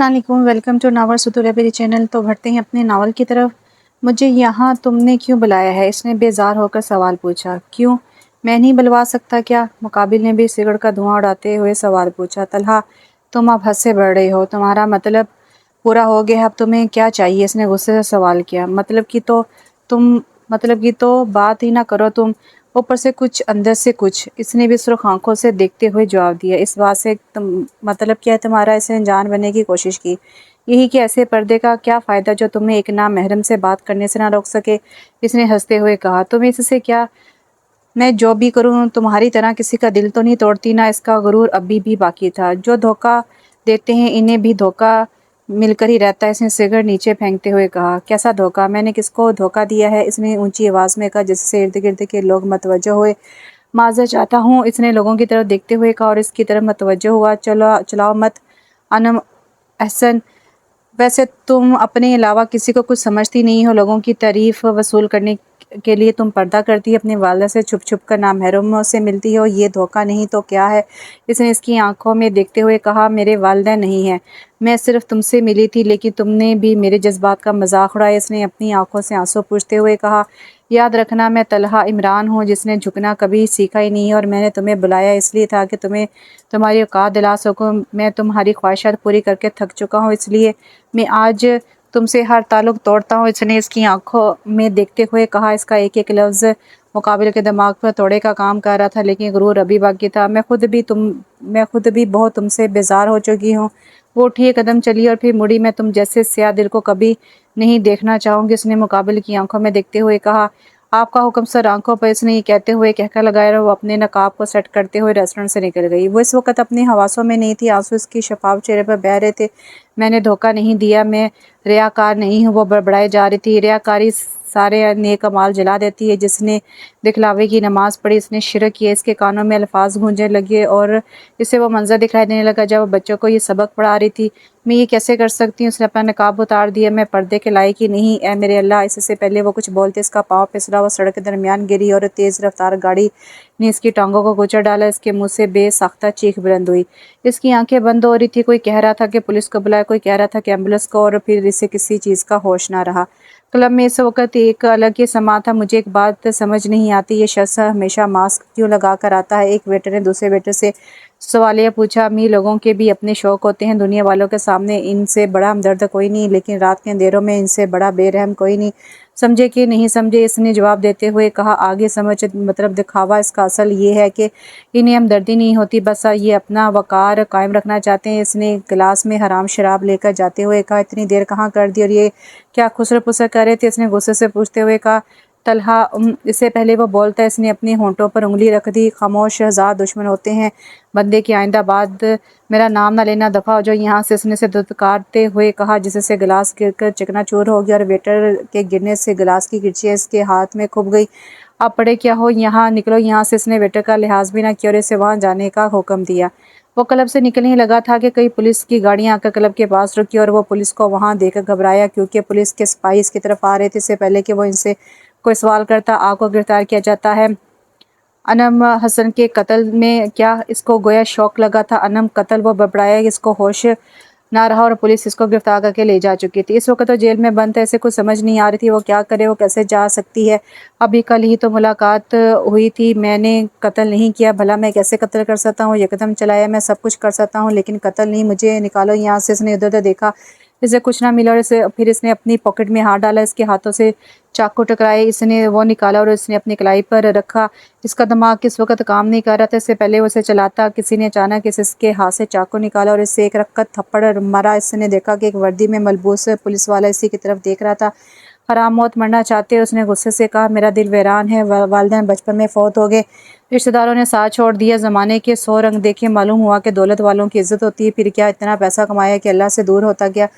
अस्सलाम वालेकुम, welcome to नावल सुतु लाइब्रेरी चैनल। तो बढ़ते हैं अपने नावल की तरफ। मुझे यहाँ तुमने क्यों बुलाया है? इसने बेजार होकर सवाल पूछा। क्यों, मैं नहीं बुलवा सकता क्या? मुकाबिल ने भी सिगरेट का धुआं उड़ाते हुए सवाल पूछा। तलहा, तुम अब हद से बढ़ रही हो, तुम्हारा मतलब पूरा हो गया, अब तुम्हें क्या चाहिए? इसने गुस्से से सवाल किया। मतलब की तो बात ही ना करो तुम, ऊपर से कुछ अंदर से कुछ। इसने भी सुर्ख आंखों से देखते हुए जवाब दिया। इस बात से तुम मतलब क्या है तुम्हारा? इसने जान बनने की कोशिश की। यही कि ऐसे पर्दे का क्या फ़ायदा जो तुम्हें एक नाम महरम से बात करने से ना रोक सके? इसने हंसते हुए कहा। तुम्हें इससे क्या? मैं जो भी करूं तुम्हारी तरह किसी का दिल तो नहीं तोड़ती ना। इसका गुरूर अभी भी बाकी था। जो धोखा देते हैं इन्हें भी धोखा मिलकर ही रहता है। इसने सिगरेट नीचे फेंकते हुए कहा। कैसा धोखा? मैंने किसको धोखा दिया है? इसने ऊंची आवाज़ में कहा, जिससे इर्द गिर्द के लोग मतवज्जो हुए। माजर चाहता हूँ, इसने लोगों की तरफ देखते हुए कहा और इसकी तरफ मतवज्जो हुआ। चलो चलाओ मत अनम अहसन, वैसे तुम अपने अलावा किसी को कुछ समझती नहीं हो। लोगों की तारीफ वसूल करने के लिए तुम पर्दा करती है, अपनी वालदा से छुप छुप कर नामहरमों से मिलती हो। ये धोखा नहीं तो क्या है? इसने इसकी आंखों में देखते हुए कहा। मेरे वालिदैन नहीं हैं, मैं सिर्फ तुमसे मिली थी, लेकिन तुमने भी मेरे जज्बात का मजाक उड़ाया। इसने अपनी आंखों से आंसू पूछते हुए कहा। याद रखना, मैं तलहा इमरान हूँ, जिसने झुकना कभी सीखा ही नहीं, और मैंने तुम्हें बुलाया इसलिए था कि तुम्हें तुम्हारी औकात दिला सकूँ। मैं तुम्हारी ख्वाहिशात पूरी करके थक चुका हूँ, इसलिए मैं आज तुमसे हर ताल्लुक तोड़ता हूँ। इसने इसकी आंखों में देखते हुए कहा। इसका एक एक लफ्ज़ मुकाबिल के दिमाग पर तोड़े का काम कर रहा था, लेकिन गुरूर अभी बाकी था। मैं खुद भी बहुत तुमसे बेजार हो चुकी हूँ। वो उठी, एक कदम चली और फिर मुड़ी। मैं तुम जैसे स्याह दिल को कभी नहीं देखना चाहूँगी, उसने मुकाबिल की आंखों में देखते हुए कहा। आपका हुक्म सर। आंखों पर इसने ये कहते हुए कहका लगाया और वो अपने नकाब को सेट करते हुए रेस्टोरेंट से निकल गई। वो इस वक्त अपने हवासों में नहीं थी, आंसू इसकी शफाफ चेहरे पर बह रहे थे। मैंने धोखा नहीं दिया, मैं रियाकार नहीं हूँ, वो बड़बड़ाई जा रही थी। रियाकारी सारे नेक अमाल जला देती है। जिसने दिखलावे की नमाज पढ़ी, इसने शिरक किया। इसके कानों में अल्फाज गूंजने लगे और इसे वो मंजर दिखाई देने लगा जब वो बच्चों को ये सबक पढ़ा रही थी। मैं ये कैसे कर सकती हूँ? उसने अपना नकाब उतार दिया। मैं पर्दे के लायक ही नहीं, ए मेरे अल्लाह। इससे पहले वो कुछ बोलते इसका पाँव फिसला, वो सड़क के दरमियान गिरी और तेज़ रफ्तार गाड़ी ने इसकी टांगों को कुचल डाला। इसके मुंह से बेसाख्ता चीख बुलंद हुई। इसकी आंखें बंद हो रही थी। कोई कह रहा था कि पुलिस को बुलाए, कोई कह रहा था कि एम्बुलेंस को, और फिर इसे किसी चीज़ का होश ना रहा। क्लब में इस वक्त एक अलग ही समा था। मुझे एक बात समझ नहीं आती, ये शख्स हमेशा मास्क क्यों लगा कर आता है? एक वेटर ने दूसरे वेटर से सवालिया पूछा। अमीर लोगों के भी अपने शौक होते हैं, दुनिया वालों के सामने इनसे बड़ा हमदर्द कोई नहीं, लेकिन रात के अंधेरों में इनसे बड़ा बेरहम कोई नहीं। समझे कि नहीं समझे? इसने जवाब देते हुए कहा। आगे समझ मतलब दिखावा। इसका असल ये है कि इन्हें हमदर्दी नहीं होती, बस ये अपना वकार कायम रखना चाहते हैं। इसने गिलास में हराम शराब लेकर जाते हुए कहा। इतनी देर कहाँ कर दी और ये क्या खुसर पुसर कर रहे थे? इसने गुस्से से पूछते हुए कहा। तलहा, इससे पहले वो बोलता है, इसने अपने होंठों पर उंगली रख दी। खामोश, हजार दुश्मन होते हैं बंदे की। आइंदा बाद मेरा नाम ना लेना, दफ़ा हो जो यहाँ से। इसने से दुत्कारते हुए कहा, जिससे गिलास गिरकर चिकनाचूर हो गया और वेटर के गिरने से गिलास की गिरचियाँ इसके हाथ में खुब गई। आप पड़े क्या हो? यहाँ निकलो यहाँ से। इसने वेटर का लिहाज भी ना किया और इसे वहाँ जाने का हुक्म दिया। वो क्लब से निकलने लगा था कि कई पुलिस की गाड़ियां आकर क्लब के पास रुकी और वो पुलिस को वहां देखकर घबराया, क्योंकि पुलिस के सिपाही इसकी तरफ आ रहे थे। इससे पहले कि वो इनसे कोई सवाल करता, आपको गिरफ्तार किया जाता है। अनम हसन के कत्ल में क्या? इसको गोया शौक लगा था। अनम कत्ल? वो बड़बड़ाया। इसको होश ना रहा और पुलिस इसको गिरफ्तार करके ले जा चुकी थी। इस वक्त तो जेल में बंद था। इसे कुछ समझ नहीं आ रही थी वो क्या करे, वो कैसे जा सकती है। अभी कल ही तो मुलाकात हुई थी। मैंने कत्ल नहीं किया, भला मैं कैसे कत्ल कर सकता हूँ? यकदम चलाया, मैं सब कुछ कर सकता हूँ, लेकिन कत्ल नहीं। मुझे निकालो यहाँ से। इसने इधर उधर देखा, इसे कुछ ना मिला और फिर इसने अपनी पॉकेट में हाथ डाला। इसके हाथों से चाकू टकराए। इसने वो निकाला और इसने अपनी कलाई पर रखा। इसका दिमाग किस वक्त काम नहीं कर रहा था। इससे पहले वो इसे चलाता, किसी ने अचानक इसके हाथ से चाकू निकाला और इससे एक रखत थप्पड़ मारा। इसने देखा कि एक वर्दी में मलबूस पुलिस वाला इसी की तरफ देख रहा था। हराम मौत मरना चाहते हो? उसने गुस्से से कहा। मेरा दिल वीरान है, वालिदैन बचपन में फौत हो गए, रिश्तेदारों ने साथ छोड़ दिया। ज़माने के 100 रंग देखे, मालूम हुआ कि दौलत वालों की इज्जत होती है। फिर क्या इतना पैसा कमाया कि अल्लाह से दूर होता गया,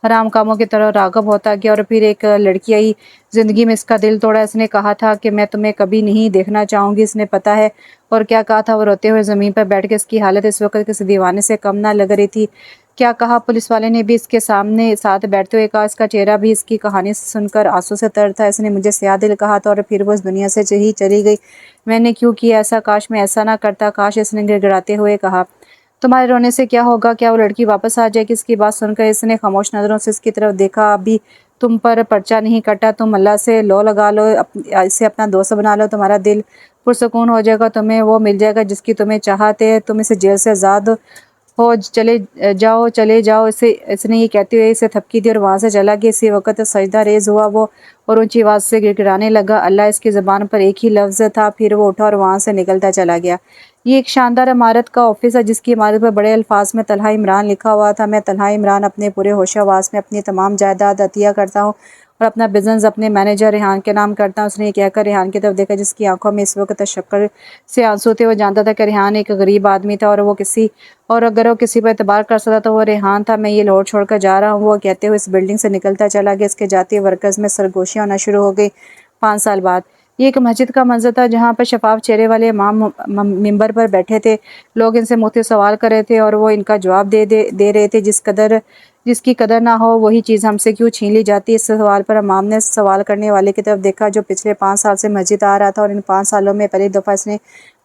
हराम कामों की तरह राग़िब होता गया। और फिर एक लड़की आई ज़िंदगी में, इसका दिल तोड़ा। इसने कहा था कि मैं तुम्हें कभी नहीं देखना चाहूँगी। इसने पता है और क्या कहा था? वो रोते हुए ज़मीन पर बैठ के, इसकी हालत इस वक्त किसी दीवाने से कम ना लग रही थी। क्या कहा? पुलिस वाले ने भी इसके सामने साथ बैठते हुए कहा। इसका चेहरा भी इसकी कहानी सुनकर आंसू से तर था। इसने मुझे स्याह दिल कहा था और फिर वो इस दुनिया से ही चली गई। मैंने क्यों किया ऐसा? काश मैं ऐसा ना करता, काश। इसने गिड़गिड़ाते हुए कहा। तुम्हारे रोने से क्या होगा? क्या वो लड़की वापस आ जाएगी? इसकी बात सुनकर इसने खामोश नज़रों से इसकी तरफ देखा। अभी तुम पर पर्चा नहीं कटा, तुम अल्लाह से लो लगा लो, इसे अपना दोस्त बना लो, तुम्हारा दिल पुरसकून हो जाएगा, तुम्हें वो मिल जाएगा जिसकी तुम्हें चाहते है, तुम इसे जेल से आज़ाद हो चले जाओ। इसे इसने ये कहते हुए इसे थपकी दी और वहाँ से चला गया। इसी वक्त सजदा रेज हुआ वो और ऊंची आवाज़ से गिड़गिड़ाने लगा। अल्लाह इसकी ज़बान पर एक ही लफ्ज़ था। फिर वो उठा और वहाँ से निकलता चला गया। ये एक शानदार इमारत का ऑफिस है जिसकी इमारत पर बड़े अल्फाज में तलहा इमरान लिखा हुआ था। मैं तलहा इमरान अपने पूरे होशावास में अपनी तमाम जायदाद अतिया करता हूँ और अपना बिजनेस अपने मैनेजर रेहान के नाम करता हूँ। उसने ये कहकर रेहान की तरफ देखा जिसकी आंखों में इस वक्त शक्कर से आंसू थे। वो जानता था कि रेहान एक गरीब आदमी था और अगर वो किसी पर एतबार कर सकता तो वो रेहान था। मैं ये लाहौर छोड़कर जा रहा हूँ, वो कहते हुए इस बिल्डिंग से निकलता चला गया। इसके जाती वर्कर्स में सरगोशियाँ होना शुरू हो गई। 5 साल बाद ये एक मस्जिद का मंजर था जहाँ पर शफाफ चेहरे वाले इमाम मिंबर पर बैठे थे। लोग इनसे मुख्तलिफ सवाल कर रहे थे और वो इनका जवाब दे रहे थे। जिसकी कदर ना हो वही चीज़ हमसे क्यों छीन ली जाती है। इस सवाल पर इमाम ने सवाल करने वाले की तरफ देखा जो पिछले 5 साल से मस्जिद आ रहा था और इन 5 सालों में पहली दफ़ा इसने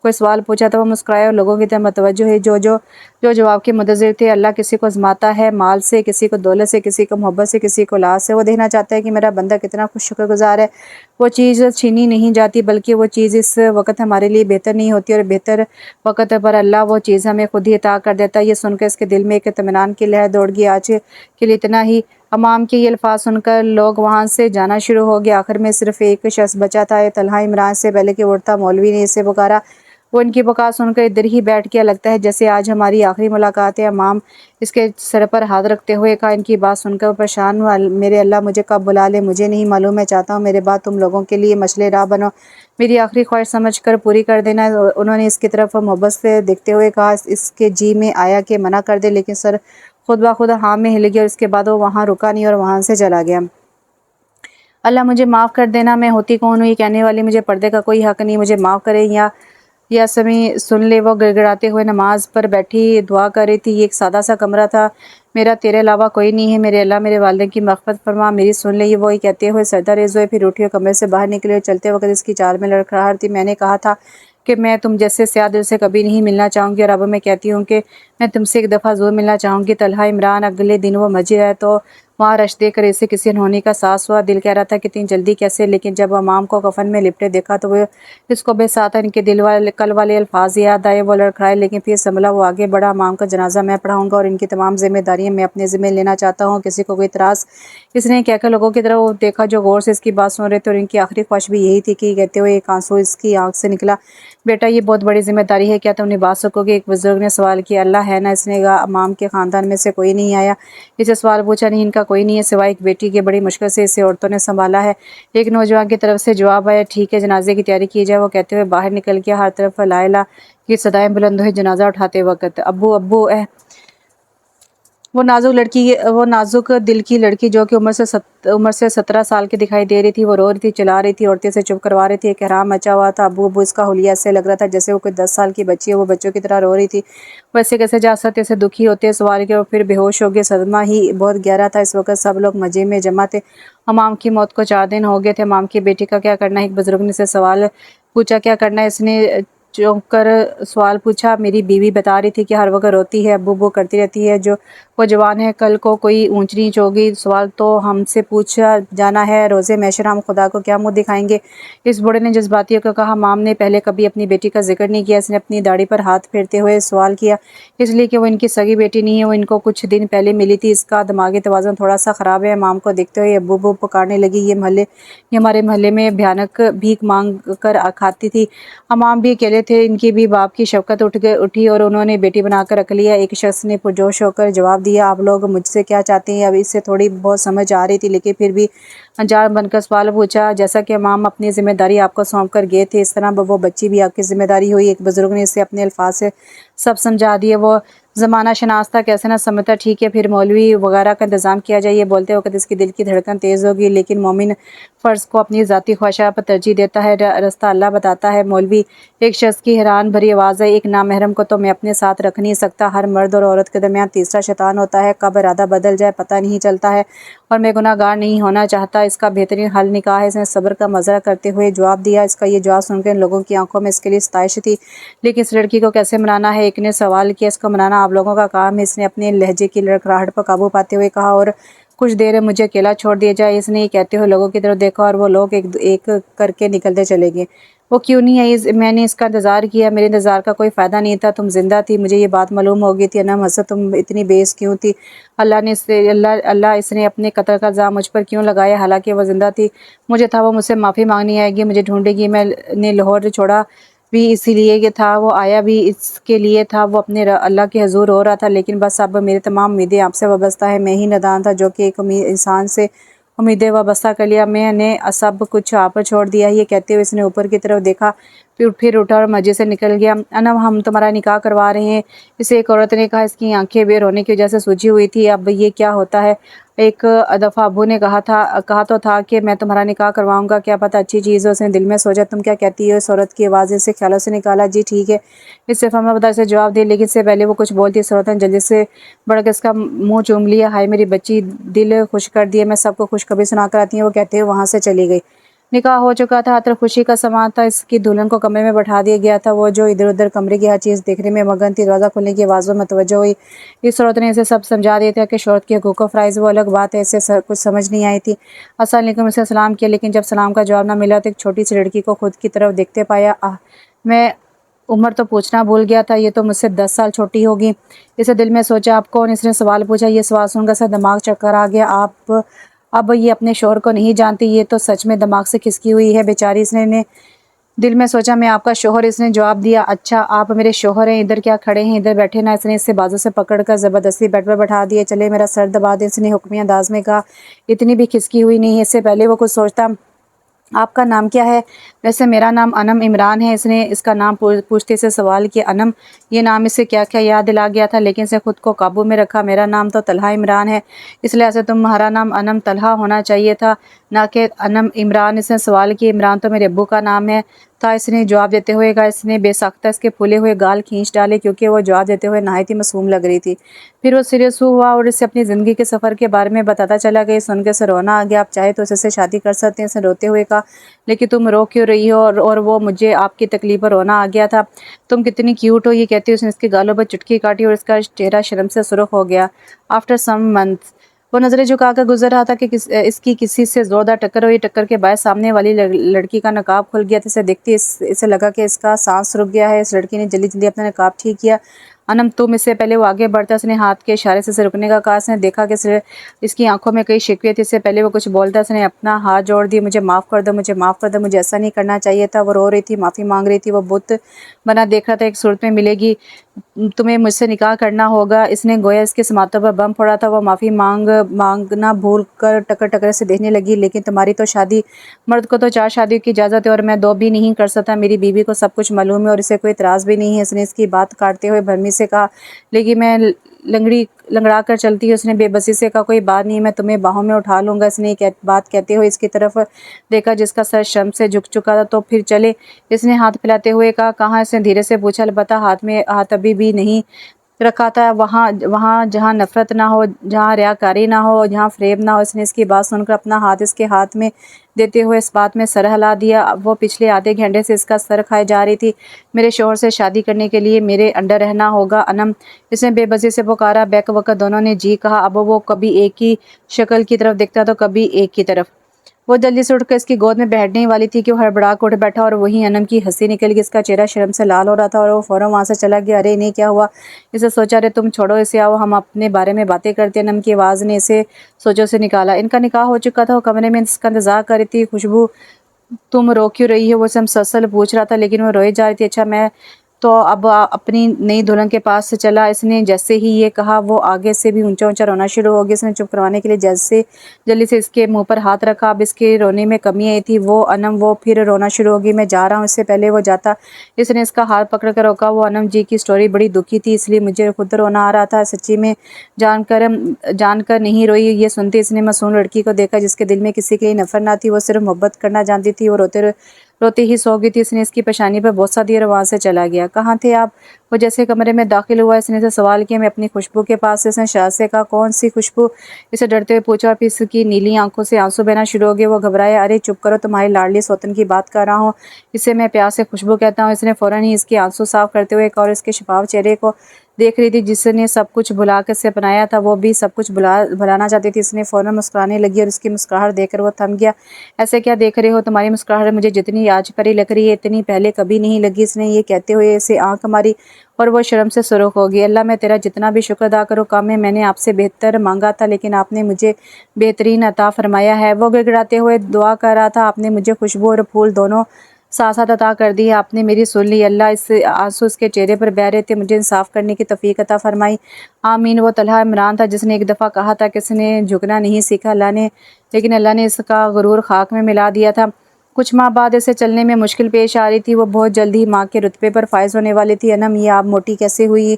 कोई सवाल पूछा तो वो मुस्कुराए और लोगों की तरफ मतवज्जो है जो जवाब के मुंतज़िर थे। अल्लाह किसी को आज़माता है, माल से, किसी को दौलत से, किसी को मोहब्बत से, किसी को औलाद से। वो देखना चाहता है कि मेरा बंदा कितना शुक्रगुज़ार है। वो चीज़ छीनी नहीं जाती बल्कि वो चीज़ इस वक्त हमारे लिए बेहतर नहीं होती और बेहतर वक्त पर अल्लाह वो चीज़ हमें खुद ही अता कर देता है। ये सुनकर इसके दिल में एक इत्मीनान की लहर दौड़ गई। आज के लिए इतना ही। इमाम के ये अल्फाज सुनकर लोग वहाँ से जाना शुरू हो गए। आखिर में सिर्फ एक शख्स बचा था। तलहा इमरान से पहले कि उड़ता मौलवी ने इसे पुकारा। वो इनकी पुकार सुनकर इधर ही बैठ गया। लगता है जैसे आज हमारी आखिरी मुलाकात है। इमाम इसके सर पर हाथ रखते हुए कहा। इनकी बात सुनकर वो परेशान हुआ। मेरे अल्लाह मुझे कब बुला ले मुझे नहीं मालूम। मैं चाहता हूँ मेरे बाद तुम लोगों के लिए मशले राह बनो, मेरी आखिरी ख्वाहिश समझ कर पूरी कर देना। उन्होंने इसकी तरफ मोहब्बत से देखते हुए कहा। इसके जी में आया कि मना कर दे लेकिन सर खुद ब खुद हाँ में हिल गया और इसके बाद वो वहाँ रुका नहीं और वहाँ से चला गया। अल्लाह मुझे माफ़ कर देना, मैं होती कौन हूँ ये कहने वाली, मुझे पर्दे का कोई हक़ नहीं, मुझे माफ़ करें या समी सुन ले। वो गिड़गिड़ाते हुए नमाज पर बैठी दुआ कर रही थी। ये एक सादा सा कमरा था। मेरा तेरे अलावा कोई नहीं है, मेरे अल्लाह मेरे वालिदैन की मग़फ़िरत फरमा, मेरी सुन ले। ये वही कहते हुए सरदा रेज़ हुए, फिर उठी और कमरे से बाहर निकले और चलते वक्त इसकी चाल में लड़खड़ाहट थी। मैंने कहा था कि मैं तुम जैसे स्याह दिल से कभी नहीं मिलना चाहूँगी और अब मैं कहती हूँ कि मैं तुमसे एक दफ़ा ज़रूर मिलना चाहूँगी। तलहा इमरान अगले दिन वो मस्जिद आया तो वहाँ रश देकर इसे किसी अनहोनी का एहसास हुआ। दिल कह रहा था कि इतनी जल्दी कैसे, लेकिन जब इमाम को कफन में लिपटे देखा तो वो इसको बेसाता इनके दिल वाले कल वाले अल्फाज याद आए। वो लड़खड़ाए लेकिन फिर संभला। वो आगे बढ़ा। इमाम का जनाजा मैं पढ़ाऊँगा और इनकी तमाम जिम्मेदारियाँ मैं अपने ज़िम्मे लेना चाहता हूँ। किसी को कोई इतराज़? इसने कहकर लोगों की तरफ देखा जो गौर से इसकी बात सुन रहे थे और इनकी आखिरी ख्वाहिश भी यही थी कि कहते हुए एक आंसू इसकी आँख से निकला। बेटा ये बहुत बड़ी जिम्मेदारी है, क्या तुम निभा सकोगे? एक बुजुर्ग ने सवाल किया। अल्लाह है ना, इसने कहा। इमाम के ख़ानदान में से कोई नहीं आया। इसे सवाल पूछा। नहीं, इनका कोई नहीं है सिवाय एक बेटी के। बड़ी मुश्किल से इसे औरतों ने संभाला है। एक नौजवान की तरफ से जवाब आया। ठीक है, जनाजे की तैयारी की जाए। वो कहते हुए बाहर निकल गया। हर तरफ ला इलाहा की सदाएं बुलंद हुई जनाजा उठाते वक्त। अब्बू अब्बू वो नाजुक दिल की लड़की जो कि उम्र से 17 साल की दिखाई दे रही थी। वो रो रही थी, चिल्ला रही थी, औरतें से चुप करवा रही थी। एक हराम मचा हुआ था। अब्बू अब्बू इसका हुलिया ऐसे लग रहा था जैसे वो कोई 10 साल की बच्ची है। वो बच्चों की तरह रो रही थी। वैसे कैसे जा सकते, से दुखी होते सवाल के और फिर बेहोश हो गए। सदमा ही बहुत गहरा था। इस वक्त सब लोग मजे में जमा थे। इमाम की मौत को 4 दिन हो गए थे। इमाम की बेटी का क्या करना है? एक बुजुर्ग ने से सवाल पूछा। क्या करना है? इसने चौंक कर सवाल पूछा। मेरी बीवी बता रही थी कि हर वक्त रोती है, अब्बू अब्बू करती रहती है। वो जवान है, कल को कोई ऊंच नीच होगी। सवाल तो हमसे पूछा जाना है। रोज़े मैशर हम खुदा को क्या मुंह दिखाएंगे? इस बूढ़े ने जज्बाती होकर कहा। माम ने पहले कभी अपनी बेटी का जिक्र नहीं किया। इसने अपनी दाढ़ी पर हाथ फेरते हुए सवाल किया। इसलिए कि वो इनकी सगी बेटी नहीं है, वो इनको कुछ दिन पहले मिली थी। इसका दिमागी तवाज़ुन थोड़ा सा ख़राब है। माम को देखते हुए अब्बू अब्बू पुकारने लगी। ये हमारे मोहल्ले में भयानक भीख मांग कर खाती थी। हमाम भी अकेले थे। इनकी भी बाप की शफ़क़त उठी और उन्होंने बेटी बनाकर रख लिया। एक शख्स ने पुरजोश होकर जवाब दिया। आप लोग मुझसे क्या चाहते हैं? अब इससे थोड़ी बहुत समझ आ रही थी लेकिन फिर भी अनजान बनकर सवाल पूछा। जैसा कि इमाम अपनी जिम्मेदारी आपको सौंप कर गए थे, इस तरह वो बच्ची भी आपकी जिम्मेदारी हुई। एक बुजुर्ग ने इसे अपने अल्फाज से सब समझा दिए। वो ज़माना शनास था, कैसे ना समझता। ठीक है, फिर मौलवी वगैरह का इंतज़ाम किया जाए। ये बोलते वक्त इसकी दिल की धड़कन तेज़ होगी लेकिन मोमिन फ़र्ज़ को अपनी ज़ाती ख्वाहिशात पर तरजीह देता है। रास्ता अल्लाह बताता है। मौलवी, एक शख्स की हैरान भरी आवाज़ है। एक नामहरम को तो मैं अपने साथ रख नहीं सकता। हर मर्द और औरत के दरमियान तीसरा शैतान होता है। कब इरादा बदल जाए पता नहीं चलता है और मैं गुनाहगार नहीं होना चाहता। इसका बेहतरीन हल निकाह है। इसने सब्र का मज़रा करते हुए जवाब दिया। इसका ये जवाब सुनकर लोगों की आंखों में इसके लिए सताइश थी लेकिन इस लड़की को कैसे मनाना है? एक ने सवाल किया। इसको मनाना आप लोगों का काम है, इसने अपने लहजे की लड़खड़ाहट पर काबू पाते हुए कहा, और कुछ देर मुझे अकेला छोड़ दिया जाए। इसने ये कहते हुए लोगों की तरफ देखा और वो लोग एक एक करके निकलते चले गए। वो क्यों नहीं आई? मैंने इसका इंतज़ार किया, मेरे इंतज़ार का कोई फ़ायदा नहीं था। तुम ज़िंदा थी, मुझे ये बात मालूम हो गई थी। अनम हसद, तुम इतनी बेइज्जत क्यों थी? अल्लाह इसने अपने कत्ल का इल्ज़ाम मुझ पर क्यों लगाया? हालांकि वो ज़िंदा थी। मुझे था वो मुझसे माफ़ी मांगनी आएगी, मुझे ढूंढेगी। मैंने लाहौर छोड़ा भी इसीलिए ये था, वो आया भी इसके लिए था। वो अपने अल्लाह के हजूर हो रहा था, लेकिन बस अब मेरी तमाम उम्मीदें आपसे वाबस्ता है। मैं ही नादान था जो कि एक इंसान से उम्मीदें वाबस्ता कर लिया। मैंने सब कुछ आप पर छोड़ दिया। ये कहते हुए इसने ऊपर की तरफ देखा, फिर उठा और मस्जिद से निकल गया। अनम, हम तुम्हारा निकाह करवा रहे हैं, इसे एक औरत ने कहा। इसकी आंखें बे रोने की वजह से सूजी हुई थी। अब ये क्या होता है? एक दफ़ा अबू ने कहा तो था कि मैं तुम्हारा निकाह करवाऊंगा, क्या पता अच्छी चीज़ हो। उसने दिल में सोचा, तुम क्या कहती हो? इस औरत की आवाज़ से ख्यालों से निकाला, जी ठीक है। इससे फरमा बता से जवाब दे, लेकिन इससे पहले वो कुछ बोलती, इस औरत ने जल्दी से बढ़ के इसका मुंह चूम लिया। हाय मेरी बच्ची, दिल खुश कर दिया, मैं सबको खुशखबरी सुनाकर आती हूँ, वो कहते हुए वहाँ से चली गई। निकाह हो चुका था, अतर खुशी का समा था। इसकी दुल्हन को कमरे में बैठा दिया गया था। वो जो इधर उधर कमरे की हर चीज़ देखने में मगन थी। दरवाज़ा खुलने की आवाज़ों में तवज्जो हुई। इस औरत ने इसे सब समझा दिया था कि शौहरत के हकूक़ फ़राइज़ वो अलग बात है। इसे कुछ समझ नहीं आई थी। अस्सलाम वालेकुम इसे सलाम किया, लेकिन जब सलाम का जवाब ना मिला तो एक छोटी सी लड़की को खुद की तरफ देखते पाया। मैं उम्र तो पूछना भूल गया था, ये तो मुझसे 10 साल छोटी होगी। इसे दिल में सोचा, आप कौन? इसने सवाल पूछा। ये सवाल सुनकर सा दिमाग चक्कर आ गया। आप अब ये अपने शौहर को नहीं जानती, ये तो सच में दिमाग से खिसकी हुई है बेचारी। इसने ने दिल में सोचा, मैं आपका शौहर। इसने जवाब दिया, अच्छा आप मेरे शौहर हैं, इधर क्या खड़े हैं, इधर बैठे ना। इसने इससे बाजू से पकड़कर ज़बरदस्ती बेड पर बैठा दिए। चले मेरा सर दबा दे, इसने हुक्मी अंदाज में कहा। इतनी भी खिसकी हुई नहीं है। इससे पहले वो कुछ सोचता, आपका नाम क्या है? वैसे मेरा नाम अनम इमरान है। इसने इसका नाम पूछते से सवाल किया। अनम, ये नाम इसे क्या क्या याद दिला गया था, लेकिन इसे खुद को काबू में रखा। मेरा नाम तो तलहा इमरान है, इसलिए ऐसे तुम्हारा नाम अनम तलहा होना चाहिए था, ना कि अनम इमरान। इसने सवाल किया। इमरान तो मेरे अब्बू का नाम है था, इसने जवाब देते हुए कहा। इसने बेसाख्ता इसके फूले हुए गाल खींच डाले, क्योंकि वो जवाब देते हुए नहायत ही मासूम लग रही थी। फिर वो सीरियस हुआ और इसे अपनी ज़िंदगी के सफ़र के बारे में बताता चला गया। सुन के उसे रोना आ गया। आप चाहे तो इससे शादी कर सकते हैं, इसने रोते हुए कहा। लेकिन तुम रो क्यों रही हो? और वो मुझे आपकी तकलीफ पर रोना आ गया था। तुम कितनी क्यूट हो, ये कहती हुई उसने इसके गालों पर चुटकी काटी और इसका चेहरा शर्म से सुर्ख हो गया। आफ्टर सम मंथ्स वो नज़रें झुकाकर गुजर रहा था कि इसकी किसी से ज़ोरदार टक्कर हुई। टक्कर के बाद सामने वाली लड़की का नकाब खुल गया था। इसे देखती इसे लगा कि इसका सांस रुक गया है। इस लड़की ने जल्दी जल्दी अपना नकाब ठीक किया। अनम, तुम। इससे पहले वो आगे बढ़ता, उसने हाथ के इशारे से इसे रुकने का कहा। उसने देखा कि इसकी आंखों में कई शिकवे थी। इससे पहले वो कुछ बोलता, उसने अपना हाथ जोड़ दिया। मुझे माफ़ कर दो, मुझे माफ़ कर दो, मुझे ऐसा नहीं करना चाहिए था। वो रो रही थी, माफ़ी मांग रही थी। वो बुत बना देख रहा था, एक सूरत में मिलेगी, तुम्हें मुझसे निकाह करना होगा। इसने गोया इसके समातों पर बम फोड़ा था। वो माफ़ी मांगना भूल कर टकर टकर से देखने लगी। लेकिन तुम्हारी तो शादी, मर्द को तो 4 शादियों की इजाज़त है और मैं 2 भी नहीं कर सकता। मेरी बीवी को सब कुछ मालूम है और इसे कोई इतराज़ भी नहीं है। इसने इसकी बात काटते हुए भरमी से कहा, लेकिन मैं लंगड़ा कर चलती है। उसने बेबसी से कहा, कोई बात नहीं, मैं तुम्हें बाहों में उठा लूँगा। इसने बात कहते हुए इसकी तरफ देखा, जिसका सर शर्म से झुक चुका था। तो फिर चले, इसने हाथ फैलाते हुए कहा। कहाँ? इसने धीरे से पूछा। अलबत्ता हाथ में हाथ अभी भी नहीं रखा था, वहाँ वहाँ जहाँ नफ़रत ना हो, जहाँ रियाकारी ना हो, जहाँ फ़रेब ना हो। इसने इसकी बात सुनकर अपना हाथ इसके हाथ में देते हुए इस बात में सर हिला दिया। वो पिछले आधे घंटे से इसका सर खाए जा रही थी। मेरे शौहर से शादी करने के लिए मेरे अंडर रहना होगा अनम, इसने बेबसी से पुकारा। बैक वक़्त दोनों ने जी कहा। अब वो कभी एक ही शक्ल की तरफ देखता तो कभी एक की तरफ। वो जल्दी से उठकर इसकी गोद में बैठने ही वाली थी कि वो हड़बड़ा कर उठ बैठा और वहीं अनम की हंसी निकल गई। इसका चेहरा शर्म से लाल हो रहा था और वो फ़ौरन वहाँ से चला गया। अरे इन्हें क्या हुआ? इसे सोचा, अरे तुम छोड़ो इसे, आओ हम अपने बारे में बातें करते हैं। अनम की आवाज़ ने इसे सोचों से निकाला। इनका निकाह हो चुका था। वो कमरे में इसका इंतजार कर रही थी। खुशबू, तुम रो क्यों रही हो? वो सब मुसलसल पूछ रहा था, लेकिन वो रोए जा रही थी। अच्छा, मैं तो अब अपनी नई दुल्हन के पास से चला। इसने जैसे ही ये कहा, वो आगे से भी ऊंचा ऊंचा रोना शुरू हो गया। इसने चुप करवाने के लिए जल्दी से इसके मुंह पर हाथ रखा। अब इसके रोने में कमी आई थी। वो अनम, वो फिर रोना शुरू हो गई। मैं जा रहा हूँ। इससे पहले वो जाता, इसने इसका हाथ पकड़ कर रोका। वो अनम जी की स्टोरी बड़ी दुखी थी, इसलिए मुझे खुद रोना आ रहा था। सच्ची में जानकर नहीं रोई। ये सुनते इसने मासूम लड़की को देखा, जिसके दिल में किसी के लिए नफरत ना थी, वो सिर्फ मोहब्बत करना जानती थी। वो रोते ही सो गई थी। इसने इसकी पेशानी पर बोसा दिया और वहाँ से चला गया। कहाँ थे आप? वो जैसे कमरे में दाखिल हुआ, इसने से सवाल किया। मैं अपनी खुशबू के पास। इसने शाह से कहा, कौन सी खुशबू? इसे डरते हुए पूछा और फिर इसकी नीली आंखों से आंसू बहना शुरू हो गए। वो घबराया। अरे चुप करो, तुम्हारी लाडली सौतन की बात कर रहा हूँ, इसे मैं प्यार से खुशबू कहता हूँ। इसने फ़ौरन ही इसके आंसू साफ करते हुए कहा और इसके शफाफ चेहरे को دیکھ رہی تھی جس نے سب کچھ بھلا کے اسے اپنایا تھا، وہ بھی سب کچھ بھلانا چاہتی تھی۔ اس نے فوراً مسکرانے لگی اور اس کی مسکراہٹ دیکھ کر وہ تھم گیا۔ ایسے کیا دیکھ رہے ہو؟ تمہاری مسکراہٹ مجھے جتنی آج پری لگ رہی ہے اتنی پہلے کبھی نہیں لگی۔ اس نے یہ کہتے ہوئے اسے آنکھ ماری اور وہ شرم سے سرخ ہو گئی۔ اللہ میں تیرا جتنا بھی شکر ادا کروں کم ہے، میں نے آپ سے بہتر مانگا تھا لیکن آپ نے مجھے بہترین عطا فرمایا ہے۔ وہ گڑگڑاتے ہوئے دعا کر رہا تھا، آپ نے مجھے خوشبو اور پھول دونوں ساتھ ساتھ عطا کر دی ہے، آپ نے میری سن لی۔ اللہ، اس آنسو اس کے چہرے پر بہہ رہے تھے، مجھے انصاف کرنے کی توفیق عطا فرمائی، آمین۔ وہ طلحہ عمران تھا جس نے ایک دفعہ کہا تھا کہ اس نے جھکنا نہیں سیکھا، لیکن اللہ نے اس کا غرور خاک میں ملا دیا تھا۔ کچھ ماہ بعد اسے چلنے میں مشکل پیش آ رہی تھی، وہ بہت جلد ہی ماں کے رتبے پر فائز ہونے والی تھی۔ انم، یہ آپ موٹی کیسے ہوئی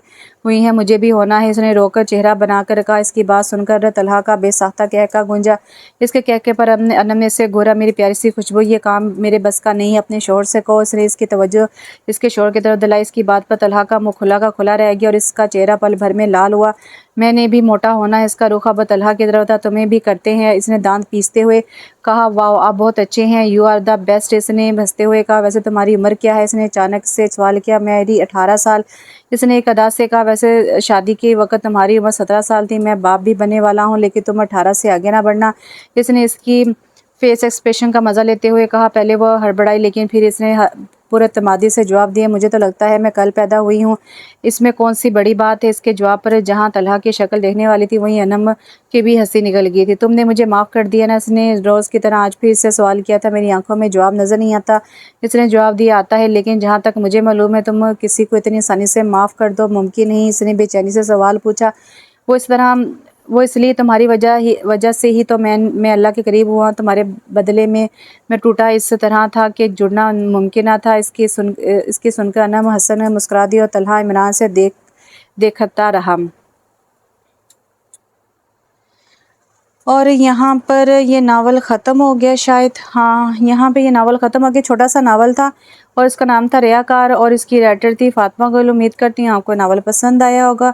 ہیں؟ مجھے بھی ہونا ہے، اس نے رو کر چہرہ بنا کر کہا۔ اس کی بات سن کر طلحہ کا بے ساختہ قہقہ گونجا۔ اس کے قہقہے پر انم نے اسے گھورا۔ میری پیاری سی خوشبو، یہ کام میرے بس کا نہیں، اپنے شوہر سے کہو۔ اس نے اس کی توجہ اس کے شوہر کی طرف دلائی۔ اس کی بات پر طلحہ کا منہ کھلا کا کھلا رہ گیا اور اس کا چہرہ پل بھر میں لال ہوا۔ میں نے بھی موٹا ہونا ہے۔ اس کا رخ اب طلحہ کی طرف تھا۔ تمہیں بھی کرتے ہیں، اس نے دانت پیستے ہوئے کہا۔ واؤ، آپ بہت اچھے ہیں، یو آر دا بیسٹ، اس نے ہنستے ہوئے کہا۔ ویسے تمہاری عمر کیا ہے؟ اس نے اچانک سے سوال کیا۔ میری 18 سال، اس نے ایک ادا سے کہا۔ ویسے شادی کے وقت تمہاری عمر 17 سال تھی، میں باپ بھی بننے والا ہوں، لیکن تم 18 سے آگے نہ بڑھنا، اس نے اس کی فیس ایکسپریشن کا مزہ لیتے ہوئے کہا۔ پہلے وہ ہڑبڑائی لیکن پھر اس نے پراعتمادی سے جواب دیا، مجھے تو لگتا ہے میں کل پیدا ہوئی ہوں، اس میں کون سی بڑی بات ہے؟ اس کے جواب پر جہاں طلحہ کی شکل دیکھنے والی تھی وہیں انم کی بھی ہنسی نکل گئی تھی۔ تم نے مجھے معاف کر دیا نا؟ اس نے روز کی طرح آج بھی اس سے سوال کیا تھا۔ میری آنکھوں میں جواب نظر نہیں آتا، اس نے جواب دیا۔ آتا ہے، لیکن جہاں تک مجھے معلوم ہے تم کسی کو اتنی آسانی سے معاف کر دو ممکن نہیں، اس نے بے چینی سے سوال پوچھا۔ وہ اس لیے تمہاری وجہ سے ہی تو میں اللہ کے قریب ہوا، تمہارے بدلے میں ٹوٹا اس طرح تھا کہ جڑنا ممکن نہ تھا۔ اس کی سن کر انم حسن مسکرا دی اور طلحہ عمران سے دیکھتا رہا۔ اور یہاں پر یہ ناول ختم ہو گیا شاید، ہاں یہاں پہ یہ ناول ختم ہو گیا۔ چھوٹا سا ناول تھا اور اس کا نام تھا ریاکار اور اس کی رائٹر تھی فاطمہ گل۔ امید کرتی ہوں آپ کو ناول پسند آیا ہوگا۔